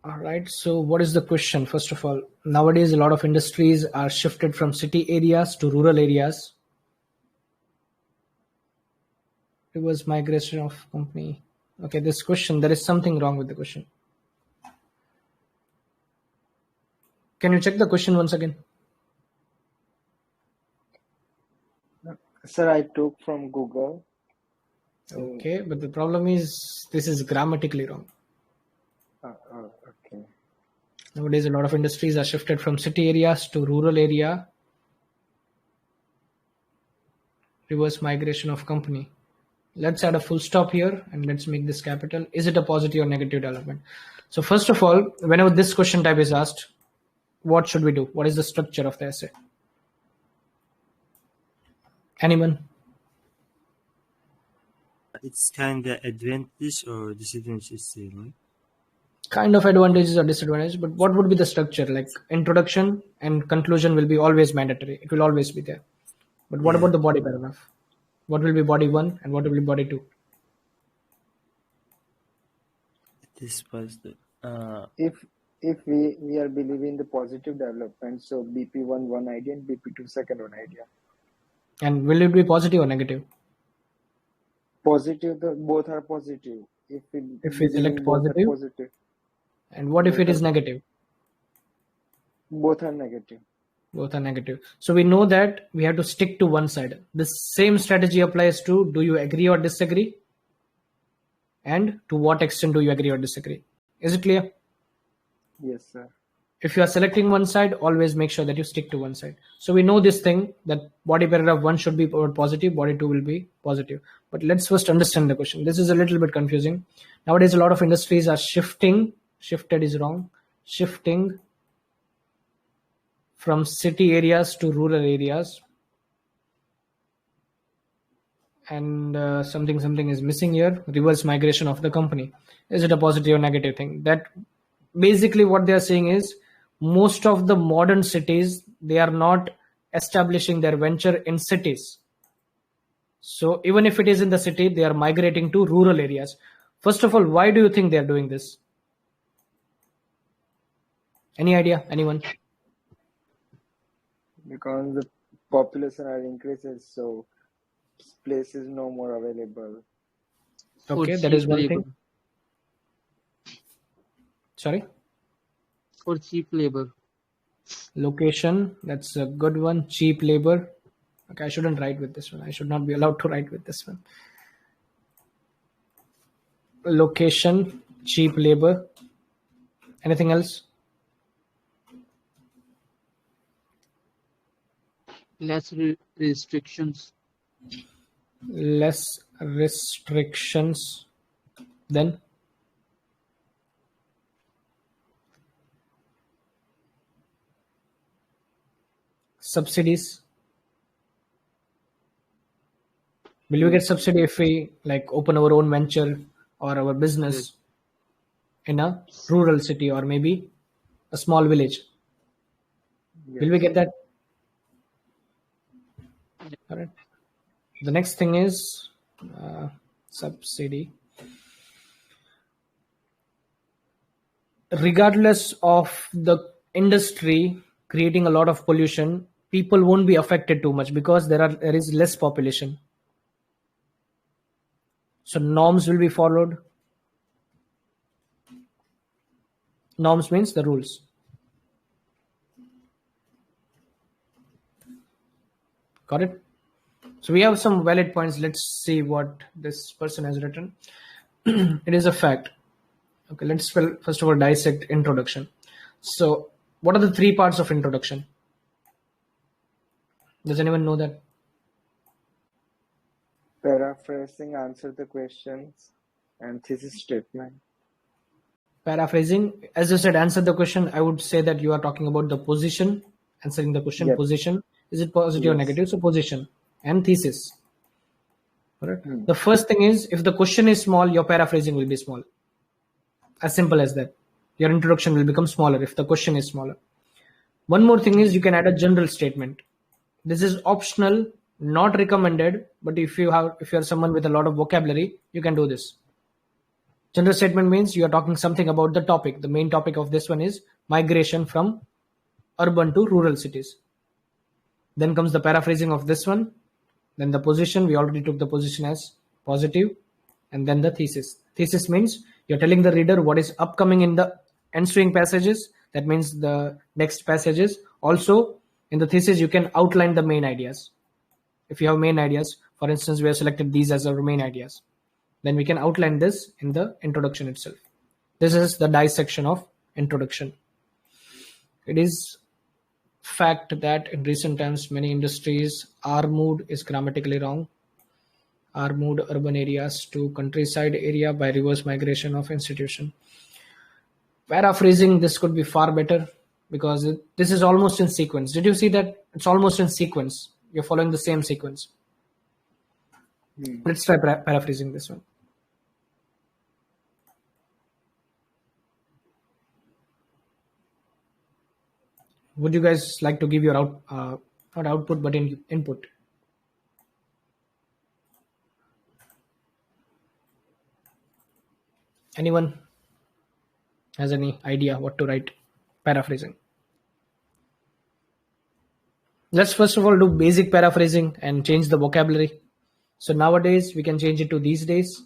All right. So what is the question? First of all, nowadays a lot of industries are shifted from city areas to rural areas. Reverse migration of company. Okay, this question, there is something wrong with the question. Can you check the question once again? Sir, I took from Google. Okay, but the problem is this is grammatically wrong. Okay. Nowadays a lot of industries are shifted from city areas to rural area. Reverse migration of company. Let's add a full stop here and let's make this capital. Is it a positive or negative development? So first of all, whenever this question type is asked, what should we do? What is the structure of the essay? Anyone? It's kind of advantage or disadvantage, right? Kind of advantages or disadvantages, but what would be the structure? Like introduction and conclusion will be always mandatory. It will always be there. But what about the body paragraph? What will be body 1 and what will be body 2? This was the If we are believing the positive development, so BP1 one idea and BP2 second one idea. And will it be positive or negative? Positive, both are positive. If we select positive. And what if it is negative? Both are negative. Both are negative. So we know that we have to stick to one side. The same strategy applies to do you agree or disagree? And to what extent do you agree or disagree? Is it clear? Yes, sir. If you are selecting one side, always make sure that you stick to one side. So we know this thing that body paragraph 1 should be positive, body 2 will be positive. But let's first understand the question. This is a little bit confusing. Nowadays, a lot of industries are shifting from city areas to rural areas. And something is missing here. Reverse migration of the company. Is it a positive or negative thing? That basically what they are saying is most of the modern cities, they are not establishing their venture in cities. So even if it is in the city, they are migrating to rural areas. First of all, why do you think they are doing this? Any idea? Anyone? Because the population are increases, so place is no more available. Okay, that is one thing. Sorry? For cheap labor. Location, that's a good one. Cheap labor. Okay, I shouldn't write with this one. I should not be allowed to write with this one. Location, cheap labor. Anything else? Less restrictions. Less restrictions. Then? Subsidies. Will we get subsidy if we like open our own venture or our business in a rural city or maybe a small village? Yes. Will we get that? All right. The next thing is subsidy. Regardless of the industry creating a lot of pollution, people won't be affected too much because there is less population. So norms will be followed. Norms means the rules. Got it? So we have some valid points. Let's see what this person has written. It is a fact. Okay, let's first of all dissect introduction. So what are the 3 parts of introduction? Does anyone know that? Paraphrasing, answer the questions, and thesis statement. Paraphrasing, as you said, answer the question. I would say that you are talking about the position, answering the question. Yep. Position. Is it positive or negative? So position and thesis. Correct. The first thing is, if the question is small, your paraphrasing will be small. As simple as that. Your introduction will become smaller if the question is smaller. One more thing is you can add a general statement. This is optional, not recommended, but if you are someone with a lot of vocabulary, you can do this. General statement means you are talking something about the topic. The main topic of this one is migration from urban to rural cities. Then comes the paraphrasing of this one. Then the position, we already took the position as positive. And then the thesis. Thesis means you're telling the reader what is upcoming in the ensuing passages. That means the next passages. Also, in the thesis, you can outline the main ideas. If you have main ideas, for instance, we have selected these as our main ideas. Then we can outline this in the introduction itself. This is the dissection of introduction. It is fact that in recent times many industries are moved is grammatically wrong, are moved urban areas to countryside area by reverse migration of institution. Paraphrasing this could be far better because this is almost in sequence. Did you see that? It's almost in sequence. You're following the same sequence. Let's try paraphrasing this one. Would you guys like to give your not output but input? Anyone has any idea what to write paraphrasing? Let's first of all do basic paraphrasing and change the vocabulary. So nowadays we can change it to these days.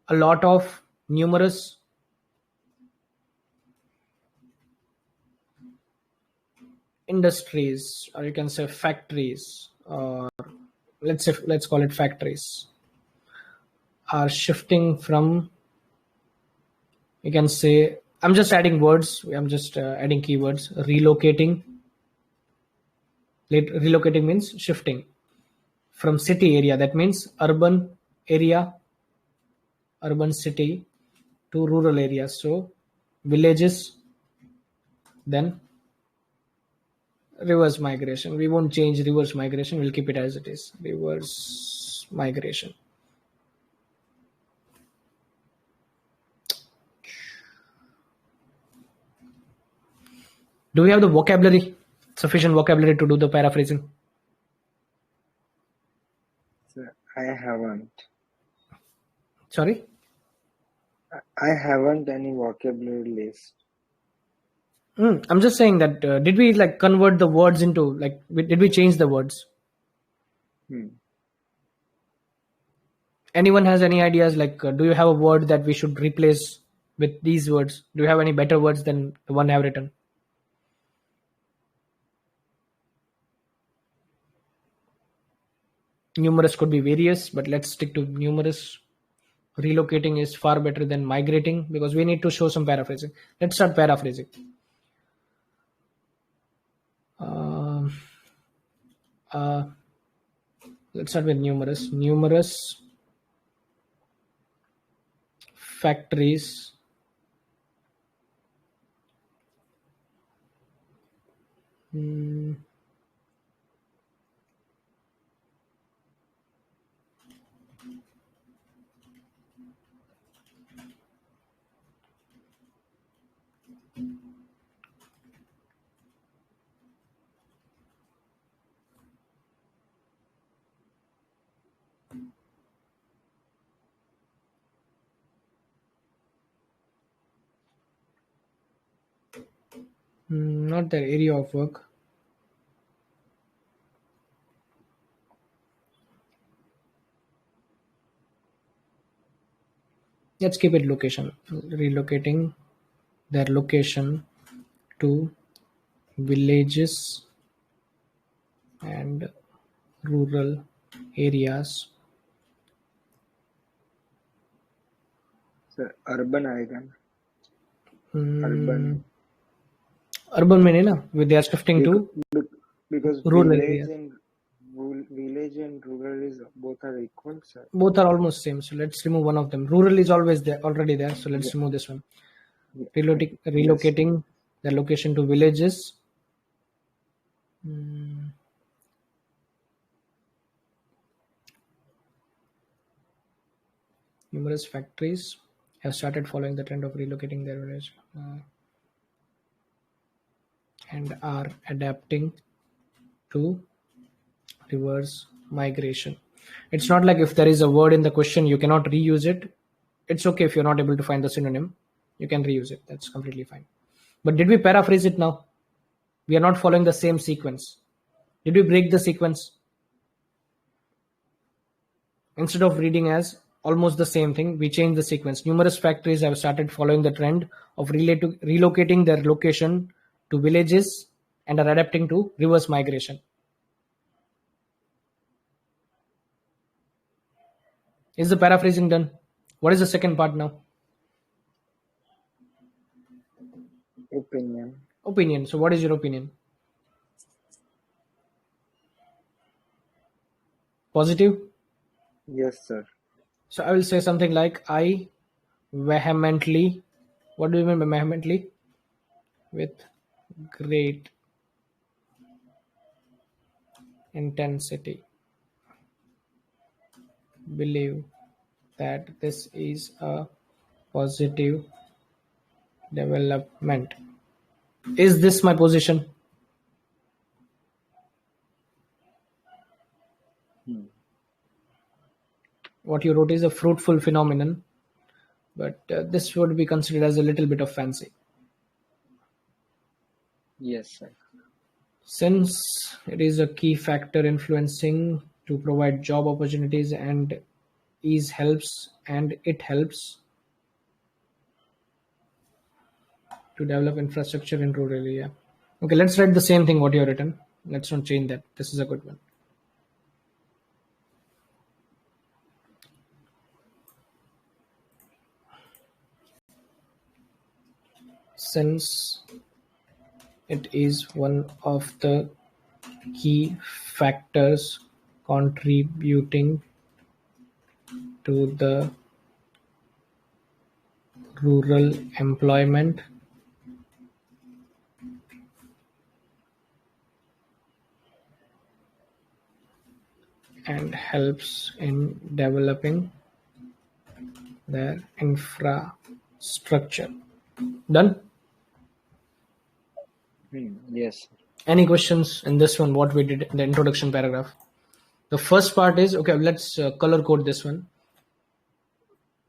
A lot of numerous industries, or you can say factories, or let's call it factories, are shifting from, you can say, I'm just adding words, I'm just adding keywords. Relocating means shifting from city area, that means urban area, urban city, to rural areas. So villages, then reverse migration. We won't change reverse migration, we'll keep it as it is. Reverse migration. Do we have the vocabulary, sufficient vocabulary to do the paraphrasing? Sir, I haven't. Sorry? I haven't any vocabulary list. I'm just saying that did we like convert the words into did we change the words? Anyone has any ideas do you have a word that we should replace with these words? Do you have any better words than the one I have written? Numerous could be various, but let's stick to numerous. Relocating is far better than migrating because we need to show some paraphrasing. Let's start paraphrasing. Let's start with numerous. Numerous factories not their area of work. Let's keep it location. Relocating their location to villages and rural areas. Sir, urban आएगा urban. Urban में नहीं ना, they are shifting to because rural village areas. Village and rural is both are equal, sir. Both are almost same. So let's remove one of them. Rural is always there, already there. So let's remove this one. Relocating the location to villages. Numerous factories have started following the trend of relocating their village and are adapting to reverse migration. It's not like if there is a word in the question, you cannot reuse it. it's okay if you're not able to find the synonym. You can reuse it. That's completely fine. But did we paraphrase it now? We are not following the same sequence. Did we break the sequence? Instead of reading as almost the same thing, we changed the sequence. Numerous factories have started following the trend of relocating their location to villages and are adapting to reverse migration. Is the paraphrasing done? What is the second part now? Opinion. So what is your opinion? Positive? Yes, sir. So I will say something like, I vehemently, what do you mean by vehemently? With great intensity believe that this is a positive development. Is this my position? What you wrote is a fruitful phenomenon, but this would be considered as a little bit of fancy. Yes, sir. Since it is a key factor influencing to provide job opportunities and it helps to develop infrastructure in rural area. Okay, let's write the same thing what you have written. Let's not change that. This is a good one. Since it is one of the key factors contributing to the rural employment and helps in developing their infrastructure. Done? Yes. Any questions in this one, what we did in the introduction paragraph? The first part is, okay, let's color code this one.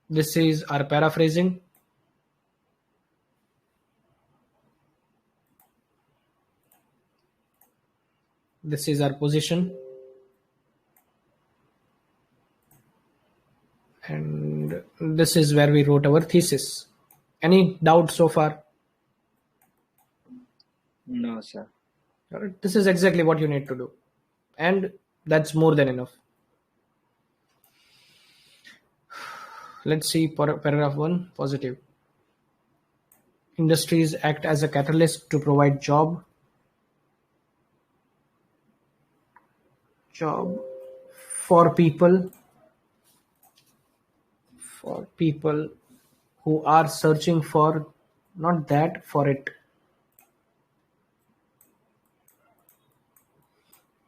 This is our paraphrasing. This is our position. And this is where we wrote our thesis. Any doubt so far? No, sir. All right. This is exactly what you need to do. And that's more than enough. Let's see paragraph 1, positive. Industries act as a catalyst to provide job for people who are searching for, not that, for it.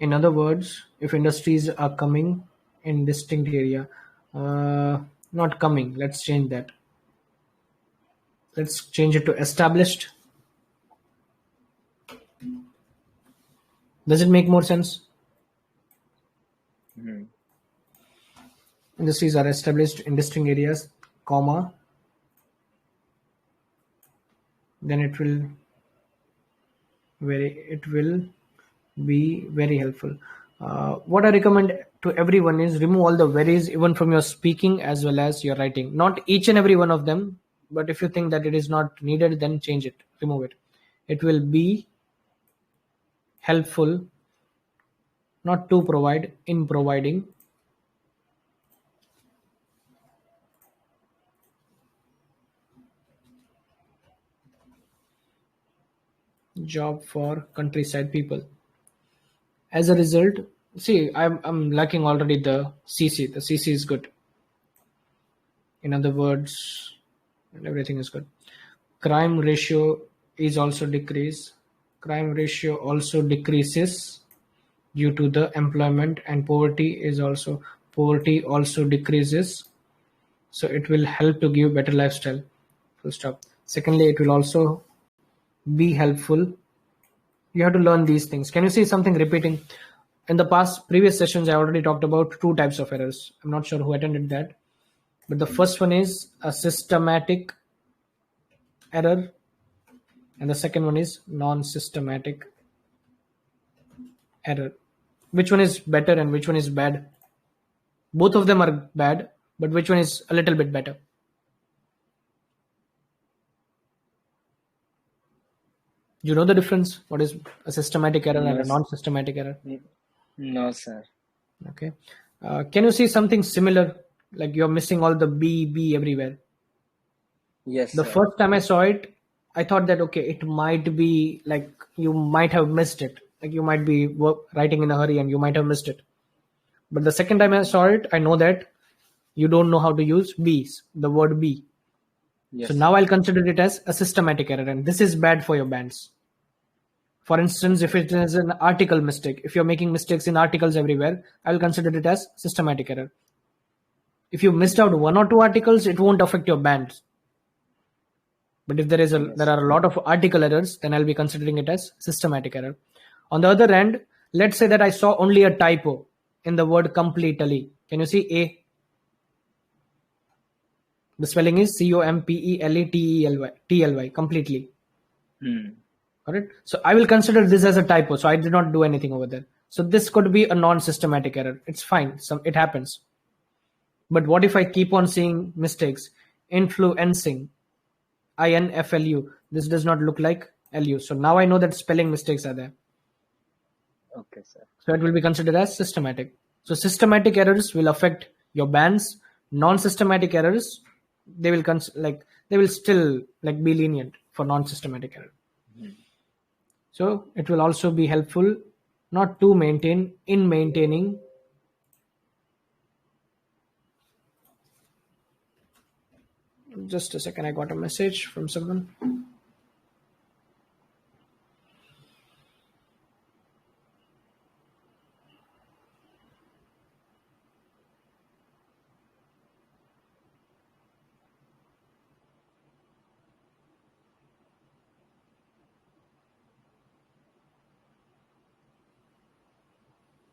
In other words, if industries are coming in distinct area, not coming, let's change that. Let's change it to established. Does it make more sense? Industries are established in distinct areas, comma, then it will be very helpful. What I recommend to everyone is remove all the veries, even from your speaking as well as your writing. Not each and every one of them, but if you think that it is not needed, then change it, remove it. It will be helpful not to provide in providing job for countryside people. As a result, see, I'm lacking already the CC. The CC is good. In other words, everything is good. Crime ratio is also decrease. Crime ratio also decreases due to the employment, and poverty also decreases. So it will help to give better lifestyle. Full stop. Secondly, it will also be helpful. You have to learn these things. Can you see something repeating? In the previous sessions, I already talked about 2 types of errors. I'm not sure who attended that. But the first one is a systematic error, and the second one is non-systematic error. Which one is better and which one is bad? Both of them are bad, but which one is a little bit better? You know the difference? What is a systematic error and a non-systematic error? No, sir. Okay. Can you see something similar? Like you're missing all the B everywhere. Yes, The sir. first time I saw it, I thought that, okay, it might be like you might have missed it. Like you might be writing in a hurry and you might have missed it. But the second time I saw it, I know that you don't know how to use B's, the word B. Yes, So now I'll consider it as a systematic error, and this is bad for your bands. For instance, if it is an article mistake, if you're making mistakes in articles everywhere, I'll consider it as systematic error. If you missed out one or two articles, it won't affect your bands. But if there are a lot of article errors, then I'll be considering it as systematic error. On the other hand, let's say that I saw only a typo in the word completely. Can you see A? The spelling is completely, completely. Correct? So I will consider this as a typo. So I did not do anything over there. So this could be a non-systematic error. It's fine. It happens. But what if I keep on seeing mistakes? Influencing. INFLU. This does not look like LU. So now I know that spelling mistakes are there. Okay, sir. So it will be considered as systematic. So systematic errors will affect your bands. Non-systematic errors, they will still be lenient for non-systematic error. So it will also be helpful not to maintaining just a second, I got a message from someone.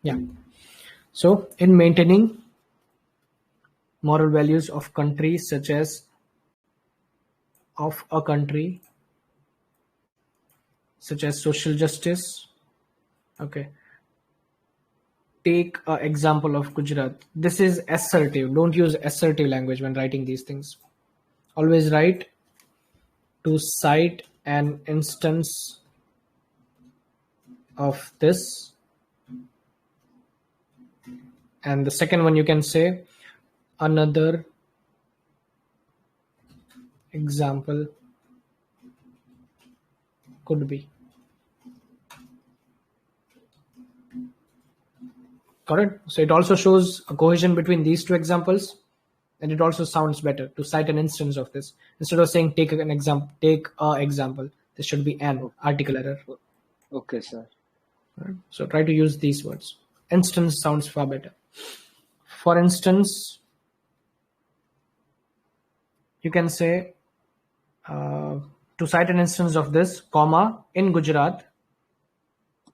Yeah. So in maintaining moral values of countries such as social justice. Okay. Take an example of Gujarat. This is assertive. Don't use assertive language when writing these things. Always write to cite an instance of this. And the second one, you can say another example could be. Correct? So it also shows a cohesion between these two examples, and it also sounds better to cite an instance of this. Instead of saying take an example, take a example, this should be an article error. Okay, sir. Right? So try to use these words. Instance sounds far better. For instance, you can say to cite an instance of this, comma, in Gujarat.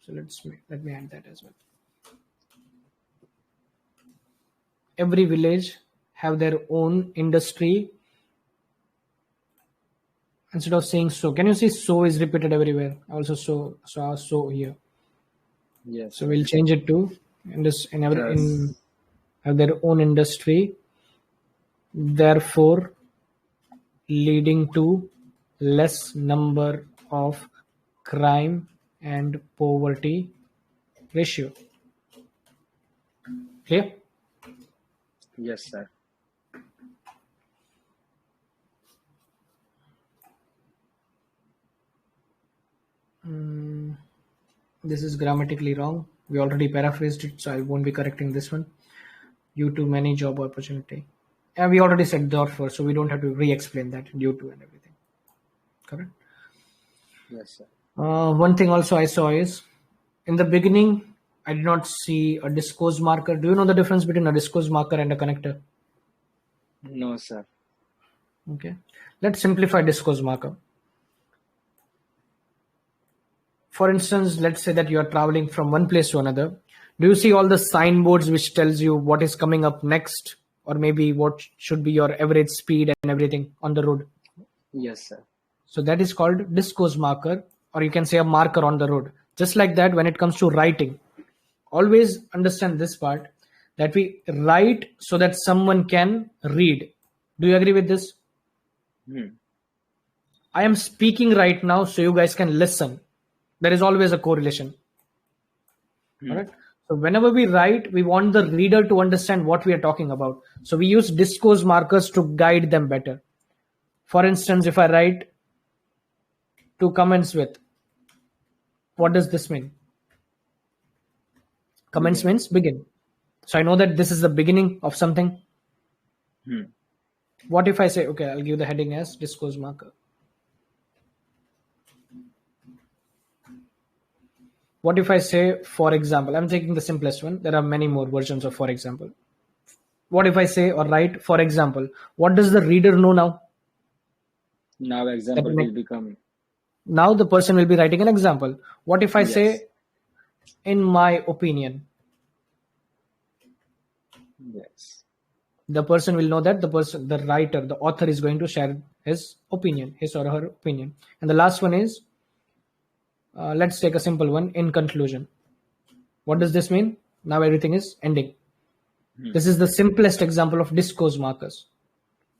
So let me add that as well. Every village have their own industry. Instead of saying so, can you see so is repeated everywhere? Also so here. Yes. So we'll change it to have their own industry, therefore leading to less number of crime and poverty ratio. Clear? Yes, sir. This is grammatically wrong. We already paraphrased it, so I won't be correcting this one. Due to many job opportunity. And we already said therefore, so we don't have to re-explain that due to and everything. Correct? Yes, sir. One thing also I saw is, in the beginning, I did not see a discourse marker. Do you know the difference between a discourse marker and a connector? No, sir. Okay. Let's simplify discourse marker. For instance, let's say that you are traveling from one place to another. Do you see all the signboards which tells you what is coming up next or maybe what should be your average speed and everything on the road. Yes, sir. So that is called discourse marker, or you can say a marker on the road. Just like that, when it comes to writing, always understand this part, that we write so that someone can read. Do you agree with this? I am speaking right now so you guys can listen. There is always a correlation. Correct? So whenever we write, we want the reader to understand what we are talking about. So we use discourse markers to guide them better. For instance, if I write to commence with, what does this mean? Commence means begin. So I know that this is the beginning of something. What if I say, okay, I'll give the heading as discourse marker. What if I say, for example, I'm taking the simplest one. There are many more versions of for example. What if I say or write, for example, what does the reader know now? Now example will become. Now the person will be writing an example. What if I say, in my opinion? Yes. The person will know that the writer, the author is going to share his opinion, his or her opinion. And the last one is, let's take a simple one, in conclusion. What does this mean? Now everything is ending. This is the simplest example of discourse markers.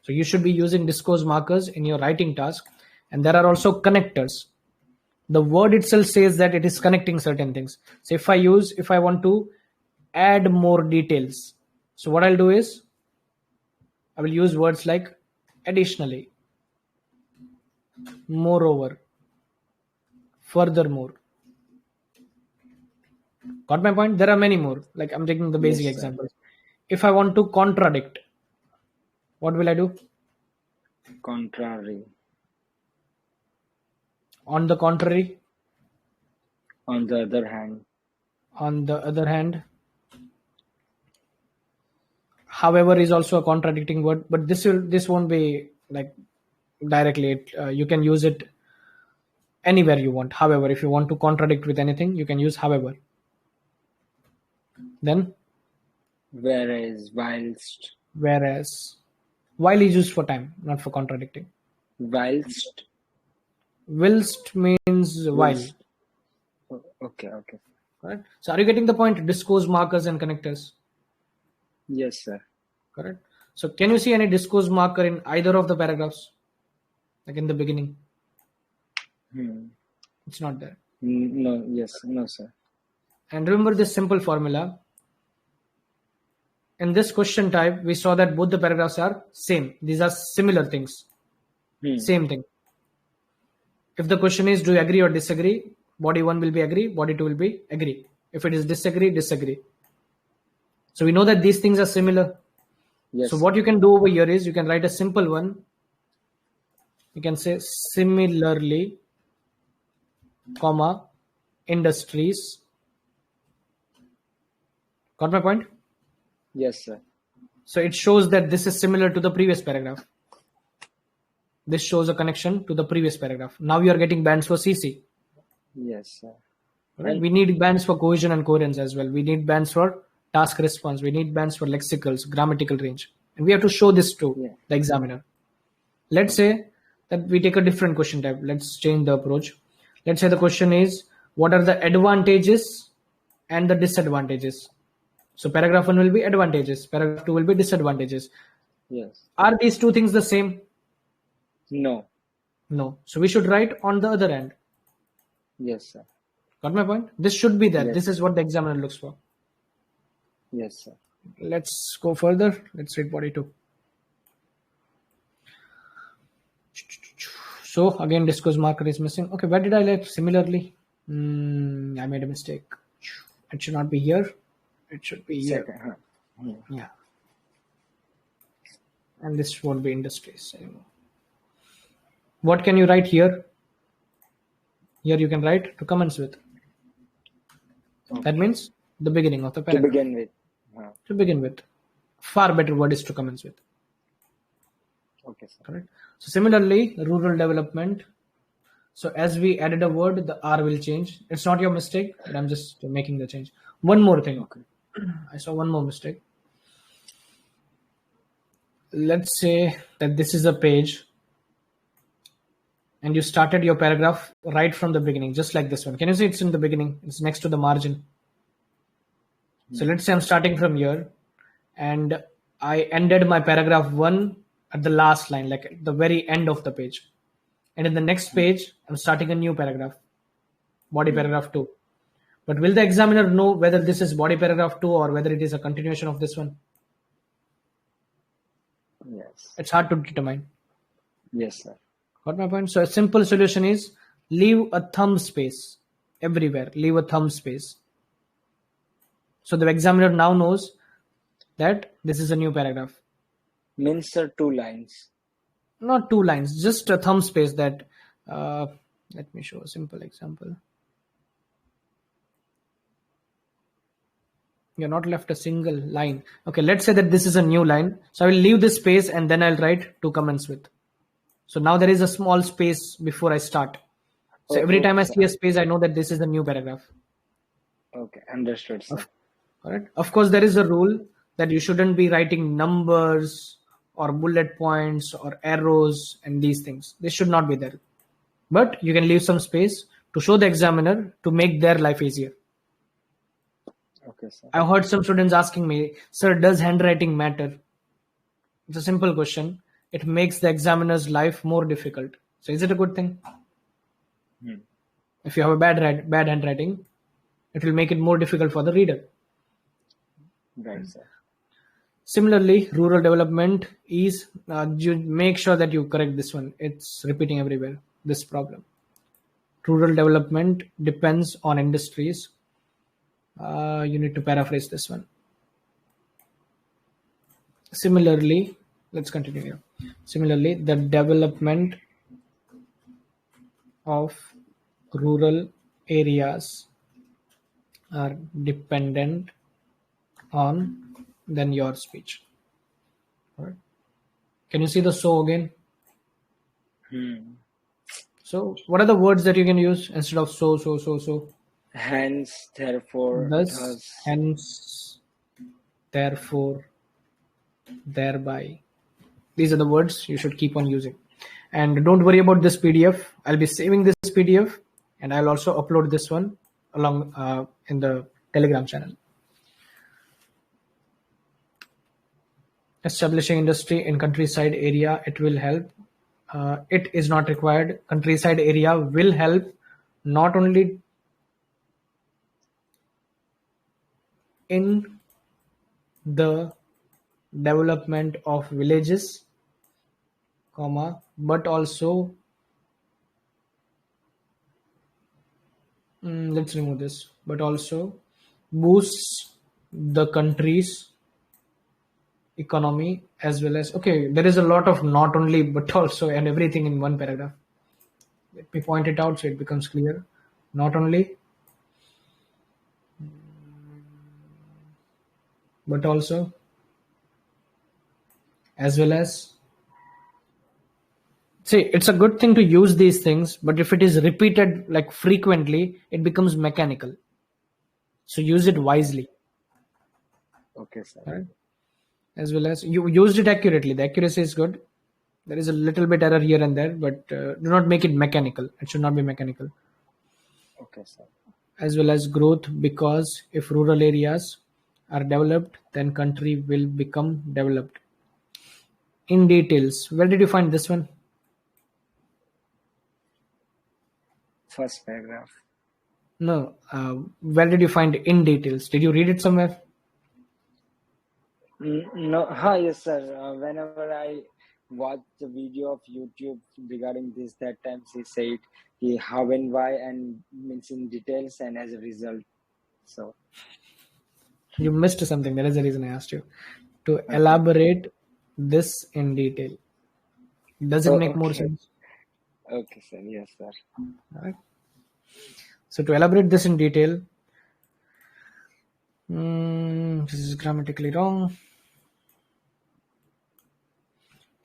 So you should be using discourse markers in your writing task. And there are also connectors. The word itself says that it is connecting certain things. So if I want to add more details, so what I'll do is, I will use words like additionally, moreover, furthermore. Got my point? There are many more. Like I'm taking the basic examples. If I want to contradict, what will I do? Contrary. On the contrary. On the other hand. On the other hand. However is also a contradicting word, but this won't be like directly. You can use it anywhere you want. However, if you want to contradict with anything, you can use however. Then whereas, whilst. Whereas. While is used for time, not for contradicting. Whilst. Whilst means while. Okay. Correct. So are you getting the point? Discourse markers and connectors. Yes, sir. Correct. So can you see any discourse marker in either of the paragraphs? Like in the beginning? It's not there. No, no, sir. And remember this simple formula. In this question type, we saw that both the paragraphs are same. These are similar things. Same thing. If the question is, do you agree or disagree? Body 1 will be agree. Body 2 will be agree. If it is disagree, disagree. So we know that these things are similar. Yes. So what you can do over here is you can write a simple one. You can say similarly, comma, industries. Got my point? Yes, sir. So it shows that this is similar to the previous paragraph. This shows a connection to the previous paragraph. Now you are getting bands for CC. Yes, sir. Right? We need bands for cohesion and coherence as well. We need bands for task response. We need bands for lexicals, grammatical range. And we have to show this to the examiner. Let's say that we take a different question type. Let's change the approach. Let's say the question is, what are the advantages and the disadvantages? So paragraph 1 will be advantages. Paragraph 2 will be disadvantages. Yes. Are these two things the same? No. No. So we should write on the other end. Yes, sir. Got my point? This should be there. Yes. This is what the examiner looks for. Yes, sir. Let's go further. Let's read body 2. So again, discourse marker is missing. Okay, where did I write similarly? I made a mistake. It should not be here. It should be here. Yeah. And this won't be industries anymore. What can you write here? Here you can write to commence with. Okay. That means the beginning of the paragraph. To begin with. To begin with. Far better word is to commence with. Okay, sir. Correct. So similarly, rural development. So as we added a word, the R will change. It's not your mistake, but I'm just making the change. One more thing. Okay. I saw one more mistake. let's say that this is a page and you started your paragraph right from the beginning, just like this one. Can you see it's in the beginning? It's next to the margin. So let's say I'm starting from here and I ended my paragraph 1 at the last line, like at the very end of the page. And in the next page, I'm starting a new paragraph, body paragraph 2. But will the examiner know whether this is body paragraph 2 or whether it is a continuation of this one? Yes. It's hard to determine. Yes, sir. Got my point? So a simple solution is leave a thumb space everywhere. Leave a thumb space. So the examiner now knows that this is a new paragraph. Means, sir, 2 lines. Not 2 lines, just a thumb space that, let me show a simple example. You're not left a single line. Okay, let's say that this is a new line. So I will leave this space and then I'll write to commence with. So now there is a small space before I start. So every time I see a space, I know that this is a new paragraph. Okay, understood, sir. All right. Of course, there is a rule that you shouldn't be writing numbers or bullet points or arrows and these things. They should not be there. But you can leave some space to show the examiner to make their life easier. Okay, sir. I've heard some students asking me, sir, does handwriting matter? It's a simple question. It makes the examiner's life more difficult. So is it a good thing? If you have a bad handwriting, it will make it more difficult for the reader. Right, sir. Similarly, rural development is, you make sure that you correct this one. It's repeating everywhere, this problem. Rural development depends on industries. You need to paraphrase this one. Similarly, let's continue here. Similarly, the development of rural areas are dependent on then your speech. All right. Can you see the so again? So what are the words that you can use instead of so? Hence, therefore, Thus, hence, therefore, thereby. These are the words you should keep on using. And don't worry about this PDF. I'll be saving this PDF and I'll also upload this one along in the Telegram channel. Establishing industry in countryside area, it will help. It is not required. Countryside area will help not only in the development of villages, but also, let's remove this, but also boosts the country's economy as well as, okay, there is a lot of not only but also and everything in one paragraph. Let me point it out so it becomes clear. Not only but also as well as. See, it's a good thing to use these things, but if it is repeated like frequently, it becomes mechanical. So use it wisely. Okay, sir. Right? As well as you used it accurately. The accuracy is good. There is a little bit error here and there, but do not make it mechanical. It should not be mechanical. Okay, sir. As well as growth, because if rural areas are developed, then country will become developed. In details, where did you find this one? First paragraph. No, where did you find in details? Did you read it somewhere? No, yes, sir. Whenever I watch the video of YouTube regarding this, that time she said how and why and means in details and as a result. So you missed something. That is the reason I asked you to elaborate this in detail. Does it make more sense? Okay, sir. Yes, sir. All right. So to elaborate this in detail, this is grammatically wrong.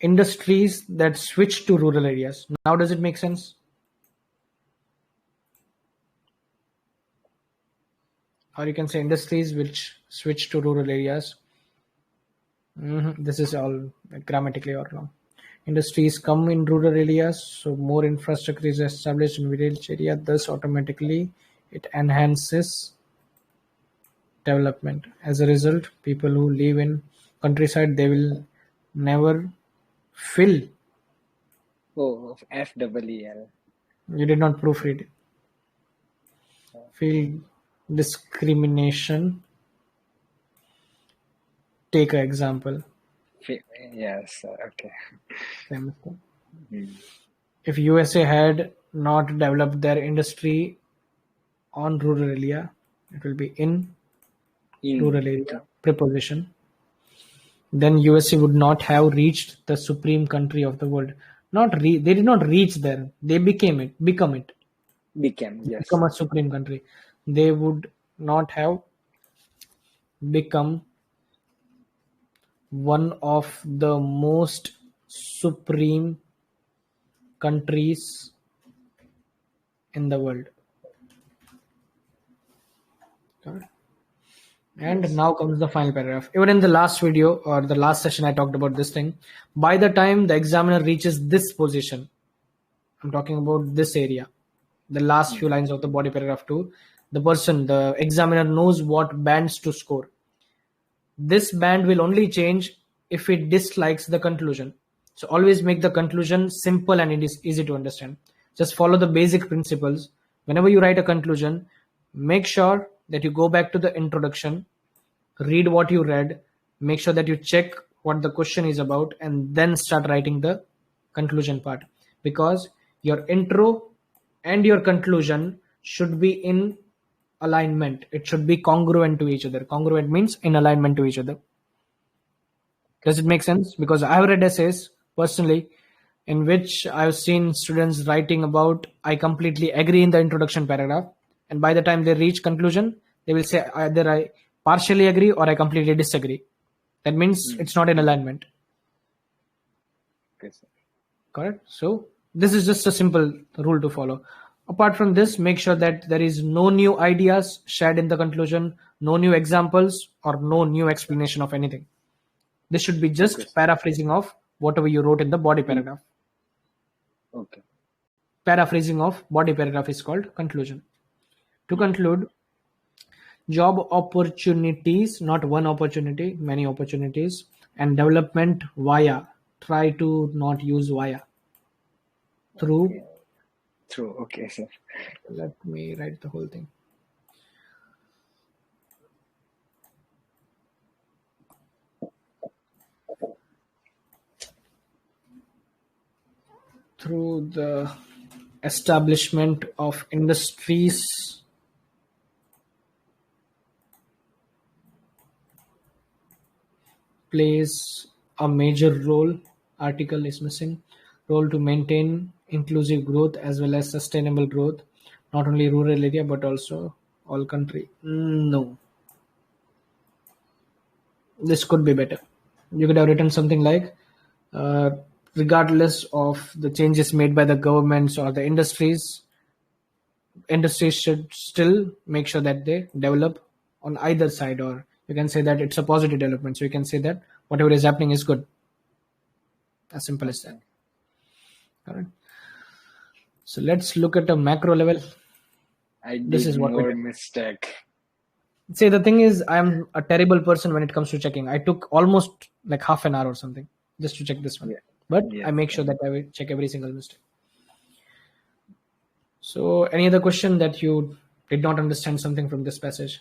Industries that switch to rural areas. Now, does it make sense? Or you can say industries which switch to rural areas. This is all grammatically or wrong. Industries come in rural areas, so more infrastructure is established in village area. Thus, automatically, it enhances development. As a result, people who live in countryside, they will never feel. Oh, FEEL. You did not proofread. Feel discrimination. Take an example. Yes, sir. Okay. Same thing. Hmm. If USA had not developed their industry on rural area, it will be in rural area Okay. preposition. Then USA would not have reached the supreme country of the world. They did not reach there. They become it. Became, yes. Become a supreme country. They would not have become one of the most supreme countries in the world. Okay. And Yes. now comes the final paragraph. Even in the last video or the last session, I talked about this thing. By the time the examiner reaches this position, I'm talking about this area, the last few lines of the body paragraph 2, the examiner knows what bands to score. This band will only change if it dislikes the conclusion. So always make the conclusion simple and it is easy to understand. Just follow the basic principles. Whenever you write a conclusion, make sure that you go back to the introduction, read what you read, make sure that you check what the question is about, and then start writing the conclusion part. Because your intro and your conclusion should be in alignment. It should be congruent to each other. Congruent means in alignment to each other. Does it make sense? Because I've read essays personally in which I've seen students writing about I completely agree in the introduction paragraph, and by the time they reach conclusion, they will say either I partially agree or I completely disagree. That means it's not in alignment. Okay, sir. Correct? So this is just a simple rule to follow. Apart from this, make sure that there is no new ideas shared in the conclusion, no new examples, or no new explanation of anything. This should be just Okay, sir. paraphrasing of whatever you wrote in the body paragraph. Okay. Paraphrasing of body paragraph is called conclusion. To conclude, job opportunities, not one opportunity, many opportunities, and development via. Try to not use via. Through. True. Okay, sir. Let me write the whole thing. Through the establishment of industries plays a major role. Article is missing. Role to maintain inclusive growth as well as sustainable growth, not only rural area but also all country. No, this could be better. You could have written something like, regardless of the changes made by the governments or the industries should still make sure that they develop on either side, or you can say that it's a positive development. So you can say that whatever is happening is good. As simple as that. All right. So let's look at a macro level. I This did is what we more did. mistake. See, the thing is, I'm a terrible person when it comes to checking. I took almost like half an hour or something just to check this one. Yeah. But Yes, I make sure that I will check every single mistake. So any other question that you did not understand something from this passage?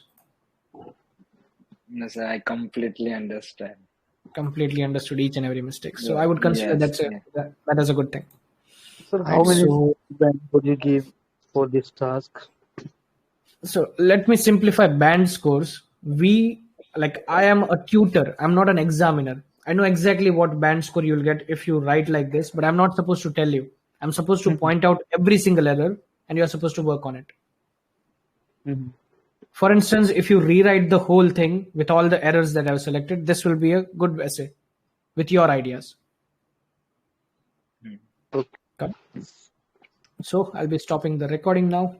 No, sir, I completely understand. Completely understood each and every mistake. So Yeah. I would consider Yes. that as a good thing. Sir, how Right, many so band would you give for this task? let me simplify band scores. I am a tutor. I'm not an examiner. I know exactly what band score you'll get if you write like this, but I'm not supposed to tell you. I'm supposed to point out every single error and you're supposed to work on it. Mhm. For instance, if you rewrite the whole thing with all the errors that I've selected, this will be a good essay with your ideas. Okay. Okay. So I'll be stopping the recording now.